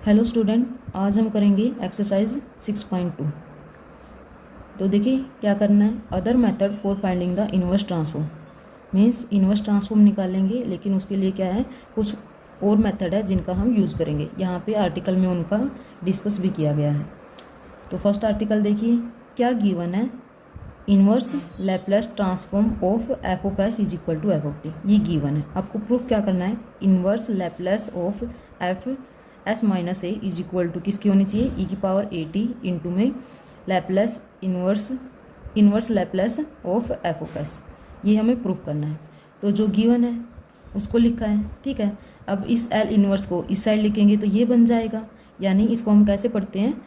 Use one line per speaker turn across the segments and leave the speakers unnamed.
Hello student, आज हम करेंगे एक्सरसाइज 6.2। तो देखिए क्या करना है। Other method for finding the inverse transform means inverse transform निकालेंगे, लेकिन उसके लिए क्या है, कुछ और मेथड है जिनका हम यूज़ करेंगे। यहाँ पे आर्टिकल में उनका डिस्कस भी किया गया है। तो फर्स्ट आर्टिकल देखिए क्या गिवन है। Inverse Laplace transform of F of S is equal to F of T, ये गिवन है। आपको प्रूफ क्या करना है, inverse Laplace of F S minus A is equal to किसकी होनी चाहिए, ई की पावर ए टी इंटू में Laplace inverse Laplace of F of S, ये हमें प्रूफ करना है। तो जो गिवन है उसको लिखा है, ठीक है। अब इस एल इन्वर्स को इस साइड लिखेंगे तो ये बन जाएगा, यानी इसको हम कैसे पढ़ते हैं,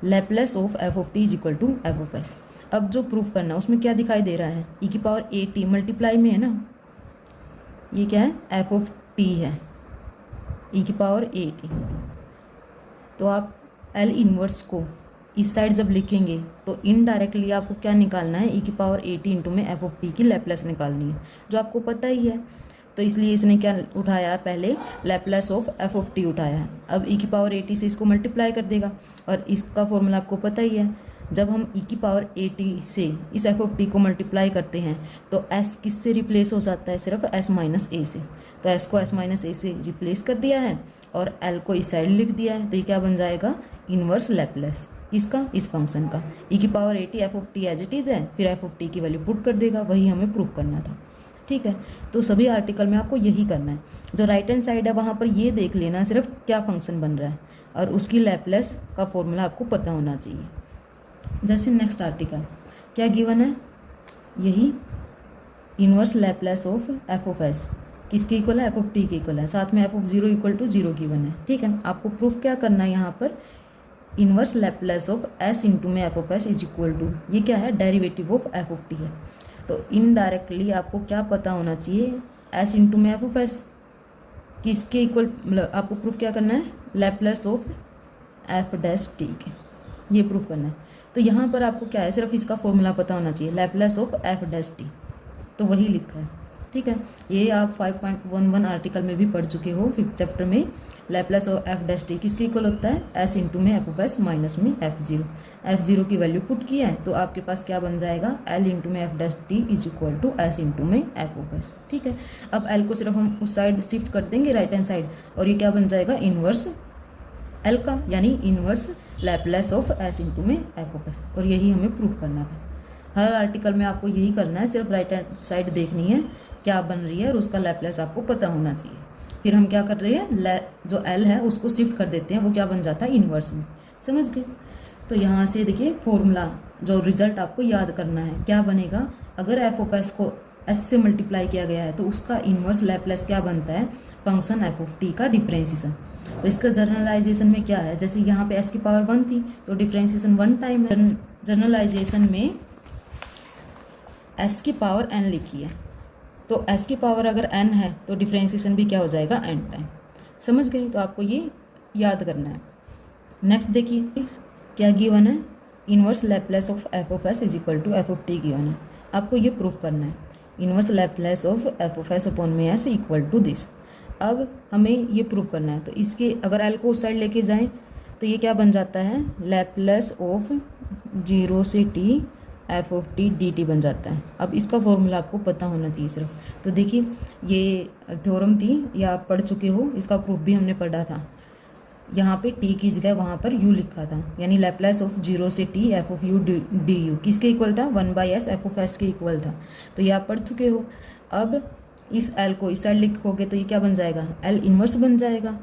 Laplace of F of T is equal to F of S. अब जो प्रूफ करना है उसमें क्या दिखाई दे रहा है, ई की पावर ए टी मल्टीप्लाई में है ना, ये क्या है, एफ ऑफ टी है, ई की पावर ए टी। तो आप एल इन्वर्स को इस साइड जब लिखेंगे तो इनडायरेक्टली आपको क्या निकालना है, ई की पावर ए टी इंटू में एफ ऑफ टी की लैप्लेस निकालनी है, जो आपको पता ही है। तो इसलिए इसने क्या उठाया है, पहले Laplace of F of T उठाया है। अब ई की पावर ए टी से इसको मल्टीप्लाई कर देगा, और इसका फॉर्मूला आपको पता ही है। जब हम ई की पावर ए टी से इस एफ ऑफ टी को मल्टीप्लाई करते हैं तो एस किससे रिप्लेस हो जाता है, सिर्फ एस माइनस ए से। तो एस को एस माइनस ए से रिप्लेस कर दिया है और एल को इस साइड लिख दिया है। तो ये क्या बन जाएगा, इन्वर्स लैप्लेस इसका, इस फंक्शन का। ई की power A T F of T as it is है, फिर एफ ऑफ टी की वैल्यू पुट कर देगा, वही हमें प्रूफ करना था, ठीक है। तो सभी आर्टिकल में आपको यही करना है। जो राइट हैंड साइड है वहाँ पर ये देख लेना सिर्फ क्या फंक्शन बन रहा है, और उसकी लैप्लेस का फॉर्मूला आपको पता होना चाहिए। जैसे नेक्स्ट आर्टिकल क्या गिवन है, यही inverse Laplace of F of S किसके इक्वल है, एफ ऑफ टी के इक्वल है, साथ में F of zero equal to zero given है, ठीक है। आपको प्रूफ क्या करना है, यहाँ पर inverse Laplace of s into में F of S is equal to, ये क्या है, derivative of F of t है। तो इनडायरेक्टली आपको क्या पता होना चाहिए, एस इंटू में एफ ऑफ एस किसके इक्वल, मतलब आपको प्रूफ क्या करना है, Laplace of F dash t के, ये प्रूफ करना है। तो यहाँ पर आपको क्या है, सिर्फ इसका फॉर्मूला पता होना चाहिए, Laplace of F dash T, तो वही लिखा है, ठीक है। ये आप 5.11 आर्टिकल में भी पढ़ चुके हो, 5th चैप्टर में। Laplace of F dash T किसके इक्वल होता है, एस इंटू में एफ ऑफ एस माइनस में एफ जीरो की वैल्यू पुट किया है तो आपके पास क्या बन जाएगा, एल इंटू में F dash T is equal to S into में एफ ऑफ एस, ठीक है। अब एल को सिर्फ हम उस साइड शिफ्ट कर देंगे, राइट हैंड साइड, और ये क्या बन जाएगा, इन्वर्स एल का, यानी inverse Laplace of s into में एफ ऑफ एस, और यही हमें प्रूफ करना था। हर आर्टिकल में आपको यही करना है, सिर्फ राइट हैंड साइड देखनी है क्या बन रही है और उसका लैप्लेस आपको पता होना चाहिए। फिर हम क्या कर रहे हैं, जो एल है उसको शिफ्ट कर देते हैं, वो क्या बन जाता है, इन्वर्स में, समझ गए। तो यहाँ से देखिए फॉर्मूला, जो रिजल्ट आपको याद करना है क्या बनेगा, अगर एफ ऑफ एस को एस से मल्टीप्लाई किया गया है तो उसका इन्वर्स लैप्लेस क्या बनता है, फंक्शन एफ ऑफ टी का डिफरेंशिएशन। तो इसका जर्नलाइजेशन में क्या है, जैसे यहाँ पे एस की पावर 1 थी तो डिफरेंशिएशन 1 टाइम है। जर्नलाइजेशन में एस की पावर n लिखी है, तो एस की पावर अगर n है तो डिफरेंशिएशन भी क्या हो जाएगा, n टाइम, समझ गए। तो आपको ये याद करना है। नेक्स्ट देखिए क्या गिवन है, inverse Laplace of F of S is equal to F of T given है। आपको ये प्रूफ करना है, inverse Laplace of F of S upon में एस इक्वल टू दिस। अब हमें ये प्रूफ करना है, तो इसके अगर एल को उस साइड लेके जाएं तो ये क्या बन जाता है, लैप्लेस ऑफ जीरो से t F of t d T बन जाता है। अब इसका फॉर्मूला आपको पता होना चाहिए सिर्फ। तो देखिए ये थ्योरम थी, या आप पढ़ चुके हो, इसका प्रूफ भी हमने पढ़ा था। यहाँ पे टी की जगह वहाँ पर यू लिखा था, यानी लैप्लेस ऑफ जीरो से t F of U D you किसके इक्वल था, 1/s एफ ऑफ एस के इक्वल था। तो ये आप पढ़ चुके हो। अब इस एल को इस साइड लिखोगे तो ये क्या बन जाएगा, एल इन्वर्स बन जाएगा,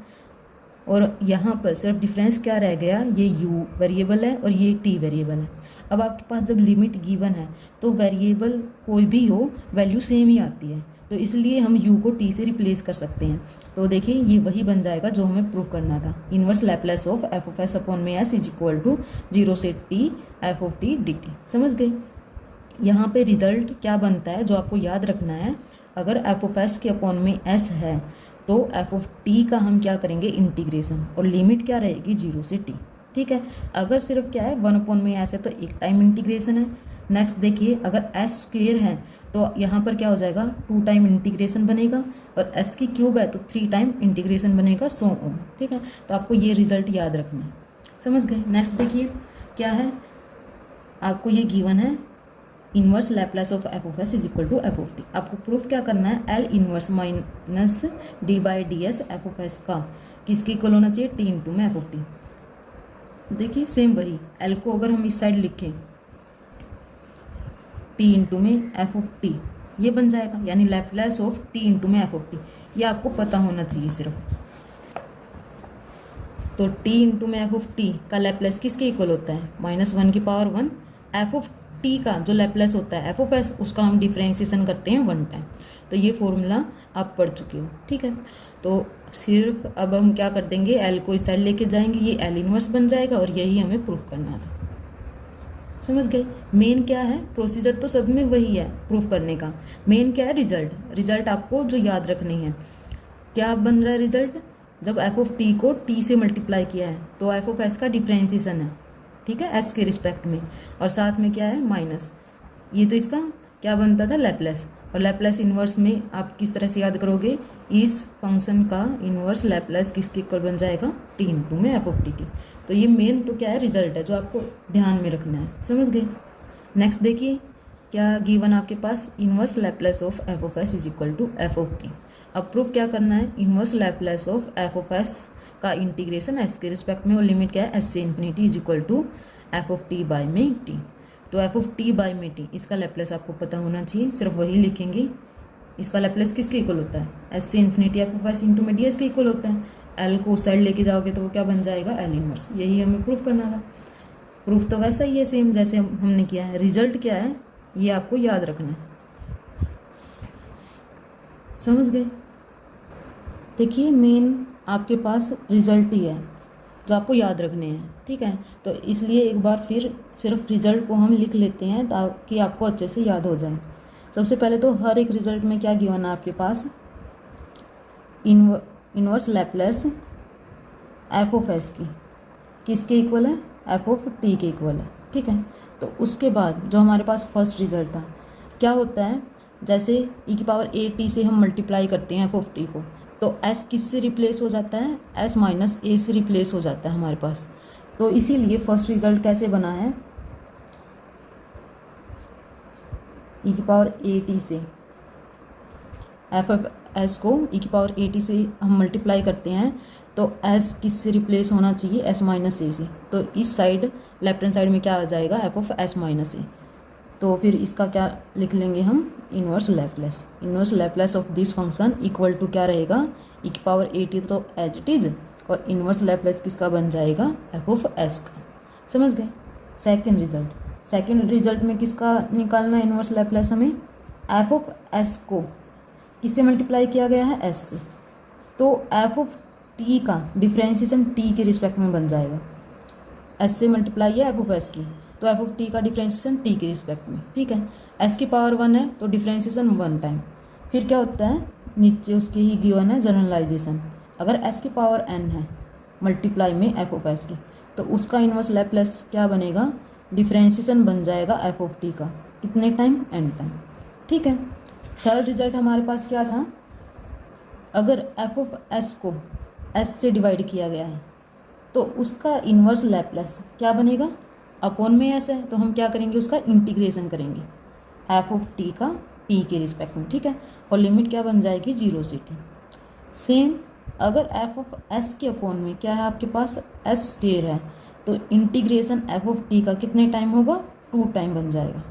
और यहाँ पर सिर्फ डिफरेंस क्या रह गया, ये यू वेरिएबल है और ये टी वेरिएबल है। अब आपके पास जब लिमिट गिवन है तो वेरिएबल कोई भी हो वैल्यू सेम ही आती है, तो इसलिए हम यू को टी से रिप्लेस कर सकते हैं। तो देखिए ये वही बन जाएगा जो हमें प्रूव करना था, inverse Laplace of F of S upon में s is equal to zero से t F of t d t, समझ गए। यहाँ पे रिजल्ट क्या बनता है जो आपको याद रखना है, अगर एफ ऑफ एस के अपॉन में एस है तो एफ ऑफ टी का हम क्या करेंगे, इंटीग्रेशन, और लिमिट क्या रहेगी, जीरो से टी, ठीक है। अगर सिर्फ क्या है 1 अपॉन में एस है तो एक टाइम इंटीग्रेशन है। नेक्स्ट देखिए अगर एस स्क्वेयर है तो यहाँ पर क्या हो जाएगा, 2 टाइम इंटीग्रेशन बनेगा। और s की क्यूब है तो 3 टाइम इंटीग्रेशन बनेगा 100 ओम। ठीक है, तो आपको ये रिजल्ट याद रखना है। समझ गए। नेक्स्ट देखिए क्या है, आपको ये गिवन है inverse Laplace of F of S is equal to F of T. आपको प्रूफ क्या करना है, L inverse minus D by D S F of S का किसके इक्वल होना चाहिए, टी इंटू में एफ ऑफ टी। देखिए सेम वही एल को अगर हम इस साइड लिखें टी इंटू में एफ ऑफ टी, ये बन जाएगा, यानी लैप्लास ऑफ टी इंटू में एफ ऑफ टी। ये आपको पता होना चाहिए सिर्फ। तो टी इंटू में एफ ऑफ टी का लैप्लास किसके इक्वल होता है, -1 एफ ऑफ टी का जो लैप्लास होता है एफ ऑफ एस, उसका हम डिफ्रेंशिएशन करते हैं 1 टाइम। तो ये फॉर्मूला आप पढ़ चुके हो। ठीक है, तो सिर्फ अब हम क्या कर देंगे, एल को इस साइड लेके जाएंगे, ये एल इनवर्स बन जाएगा और यही हमें प्रूफ करना था। समझ गए। मेन क्या है, प्रोसीजर तो सब में वही है प्रूफ करने का, मेन क्या है रिजल्ट। रिजल्ट आपको जो याद रखनी है, क्या बन रहा है रिजल्ट, जब एफ ऑफ टी को टी से मल्टीप्लाई किया है तो एफ ऑफ एस का डिफ्रेंशिएशन है, ठीक है, एस के रिस्पेक्ट में, और साथ में क्या है माइनस, ये तो इसका क्या बनता था लैप्लास। और लैप्लास इन्वर्स में आप किस तरह से याद करोगे, इस फंक्शन का इन्वर्स लैप्लास किसके इक्वल बन जाएगा, टी इंटू में एफ ऑफ टी की। तो ये मेन तो क्या है रिजल्ट है जो आपको ध्यान में रखना है। समझ गए। नेक्स्ट देखिए क्या गिवन आपके पास, inverse Laplace of F of S is equal to F of t. अब प्रूफ क्या करना है, inverse Laplace of F of S का इंटीग्रेशन एस के रिस्पेक्ट में, और लिमिट क्या है एस से infinity is equal to F of t by में टी। तो एफ ऑफ टी बाई में टी, इसका लैप्लास आपको पता होना चाहिए, सिर्फ वही लिखेंगे। इसका लैप्लास किसके इक्वल होता है, एस से infinity F of s into में डी एस के इक्वल होता है। एल को उस साइड लेके जाओगे तो वो क्या बन जाएगा, एल इनवर्स। यही हमें प्रूफ करना था। प्रूफ तो वैसा ही है सेम जैसे हमने किया है, रिजल्ट क्या है ये आपको याद रखना है। समझ गए। देखिए मेन आपके पास रिजल्ट ही है जो आपको याद रखने हैं। ठीक है, तो इसलिए एक बार फिर सिर्फ रिजल्ट को हम लिख लेते हैं ताकि आपको अच्छे से याद हो जाए। सबसे पहले तो हर एक रिजल्ट में क्या गिवन है आपके पास, inverse Laplace f of s की किसके इक्वल है, एफ ऑफ टी के इक्वल है। ठीक है, तो उसके बाद जो हमारे पास फर्स्ट रिजल्ट था, क्या होता है, जैसे ई की पावर ए टी से हम मल्टीप्लाई करते हैं एफ ऑफ टी को, तो एस किससे रिप्लेस हो जाता है, एस माइनस ए से रिप्लेस हो जाता है हमारे पास। तो इसीलिए फर्स्ट रिजल्ट कैसे बना है, ई की पावर ए टी से एफ ऑफ एस को ई की पावर ए टी से हम मल्टीप्लाई करते हैं, तो एस किससे रिप्लेस होना चाहिए, एस माइनस ए से। तो इस साइड लेफ्ट हैंड साइड में क्या आ जाएगा, F of S minus A. तो फिर इसका क्या लिख लेंगे हम, inverse Laplace. Inverse Laplace of this function equal to क्या रहेगा, ई की पावर ए टी तो एज इट इज, और इनवर्स लैप्लास किसका बन जाएगा, एफ ऑफ एस का। समझ गए। सेकेंड रिजल्ट में किसका निकालना है इनवर्स लैप्लास हमें, एफ ऑफ एस को किससे मल्टीप्लाई किया गया है, एस से। तो एफ ऑफ टी का डिफ्रेंशिएशन टी के रिस्पेक्ट में बन जाएगा, एस से मल्टीप्लाई है एफ ऑफ एस की, तो एफ ऑफ टी का डिफ्रेंशिएशन टी के रिस्पेक्ट में। ठीक है, एस की पावर 1 है तो डिफ्रेंशिएशन 1 टाइम। फिर क्या होता है, नीचे उसके ही गिवन है जनरलाइजेशन, अगर एस की पावर n है मल्टीप्लाई में एफ ऑफ एस की, तो उसका इनवर्स लैप्लास क्या बनेगा, डिफ्रेंशिएशन बन जाएगा एफ ऑफ टी का, कितने टाइम, n टाइम। ठीक है, थर्ड रिजल्ट हमारे पास क्या था, अगर एफ ऑफ एस को एस से डिवाइड किया गया है तो उसका इनवर्स लैप्लास क्या बनेगा, अपॉन में एस है तो हम क्या करेंगे, उसका इंटीग्रेशन करेंगे एफ ऑफ टी का टी के रिस्पेक्ट में। ठीक है, और लिमिट क्या बन जाएगी, 0 से टी। सेम अगर एफ ऑफ एस के अपॉन में क्या है आपके पास, एस स्क्वायर है, तो इंटीग्रेशन एफ ऑफ टी का कितने टाइम होगा, 2 टाइम बन जाएगा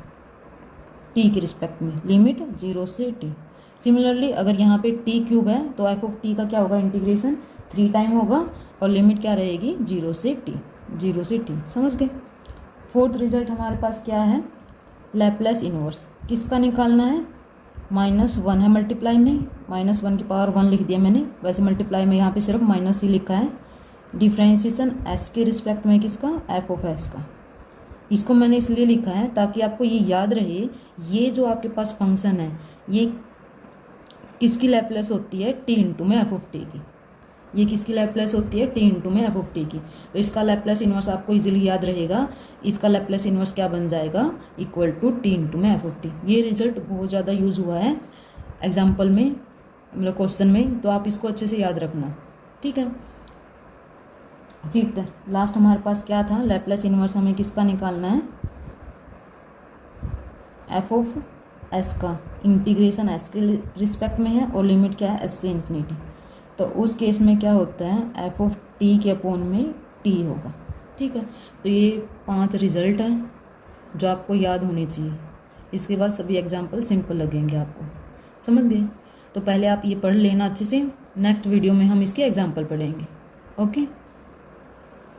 टी के रिस्पेक्ट में, लिमिट 0 से टी। सिमिलरली अगर यहाँ पे टी क्यूब है तो एफ ऑफ टी का क्या होगा, इंटीग्रेशन 3 टाइम होगा, और लिमिट क्या रहेगी, 0 से टी, 0 से टी। समझ गए। फोर्थ रिजल्ट हमारे पास क्या है, लैप्लास इनवर्स किसका निकालना है, -1 है मल्टीप्लाई में, -1 की पावर 1 लिख दिया मैंने, वैसे मल्टीप्लाई में यहाँ पे सिर्फ माइनस ही लिखा है। डिफ्रेंशिएशन एस के रिस्पेक्ट में किसका, एफ ऑफ एस का। इसको मैंने इसलिए लिखा है ताकि आपको ये याद रहे, ये जो आपके पास फंक्शन है ये किसकी लैप्लास होती है, टी इंटू में एफ ऑफ टी की। ये किसकी लैप्लास होती है, टी इंटू में एफ ऑफ टी की। तो इसका लैप्लास इनवर्स आपको इजीली याद रहेगा, इसका लैप्लास इनवर्स क्या बन जाएगा, इक्वल टू टी इंटू में एफ ऑफ टी। ये रिजल्ट बहुत ज़्यादा यूज हुआ है एग्जाम्पल में, मतलब क्वेश्चन में, तो आप इसको अच्छे से याद रखना, ठीक है। फिफ्थ लास्ट हमारे पास क्या था, लैप्लास इन्वर्स हमें किसका निकालना है, एफ ऑफ एस का, इंटीग्रेशन एस के रिस्पेक्ट में है और लिमिट क्या है एस से इन्फिनिटी। तो उस केस में क्या होता है, एफ ऑफ टी के अपोन में टी होगा, ठीक है। तो ये 5 रिजल्ट हैं जो आपको याद होने चाहिए। इसके बाद सभी एग्जाम्पल सिंपल लगेंगे आपको, समझ गए। तो पहले आप ये पढ़ लेना अच्छे से, नेक्स्ट वीडियो में हम इसके एग्जाम्पल पढ़ेंगे। ओके।